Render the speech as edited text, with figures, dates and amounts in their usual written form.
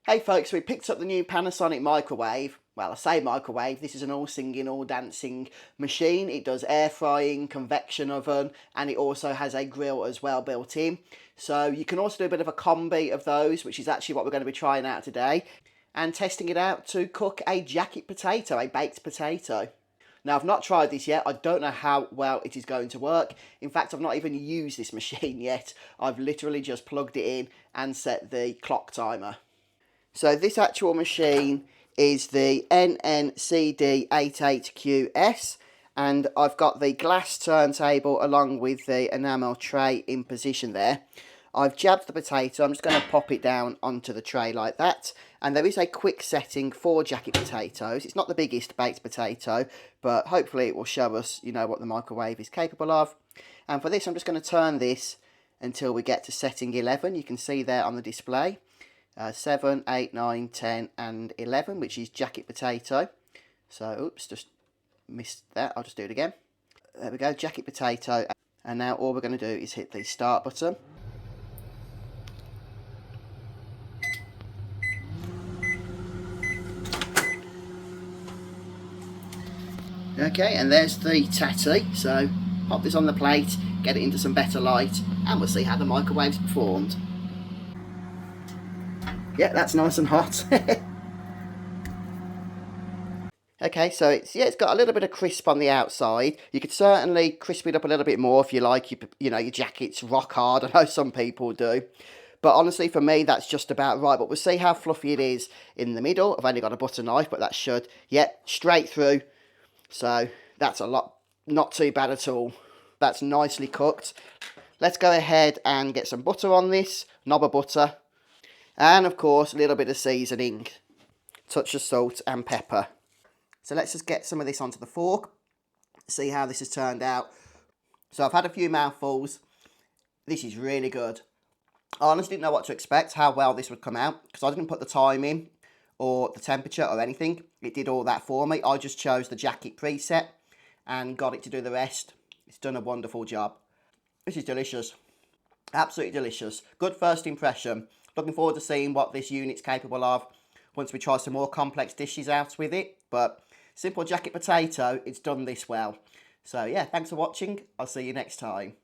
Hey folks, we picked up the new Panasonic microwave. Well, I say microwave, this is an all singing, all dancing machine. It does air frying, convection oven, and it also has a grill as well built in. So you can also do a bit of a combi of those, which is actually what we're going to be trying out today, and testing it out to cook a jacket potato, a baked potato. Now, I've not tried this yet. I don't know how well it is going to work. In fact, I've not even used this machine yet. I've literally just plugged it in and set the clock timer. So this actual machine is the NN-CD88QS, and I've got the glass turntable along with the enamel tray in position there. I've jabbed the potato. I'm just going to pop it down onto the tray like that. And there is a quick setting for jacket potatoes. It's not the biggest baked potato, but hopefully it will show us, what the microwave is capable of. And for this, I'm just going to turn this until we get to setting 11. You can see there on the display. 7, 8, 9, 10 and 11, which is jacket potato. So, oops, just missed that. I'll just do it again. There we go, jacket potato. And now all we're going to do is hit the start button. Okay, and there's the tatty. So, pop this on the plate, get it into some better light, and we'll see how the microwave's performed. Yeah, that's nice and hot. Okay, so it's got a little bit of crisp on the outside. You could certainly crisp it up a little bit more if you like. Your jacket's rock hard. I know some people do, but honestly, for me, that's just about right. But we'll see how fluffy it is in the middle. I've only got a butter knife, but that should, straight through. So that's not too bad at all. That's nicely cooked. Let's go ahead and get some butter on this, knob of butter. And of course, a little bit of seasoning, touch of salt and pepper. So let's just get some of this onto the fork, see how this has turned out. So I've had a few mouthfuls. This is really good. I honestly didn't know what to expect, how well this would come out, because I didn't put the time in or the temperature or anything. It did all that for me. I just chose the jacket preset and got it to do the rest. It's done a wonderful job. This is delicious. Absolutely delicious. Good first impression. Looking forward to seeing what this unit's capable of once we try some more complex dishes out with it. But simple jacket potato, it's done this well. So yeah, thanks for watching. I'll see you next time.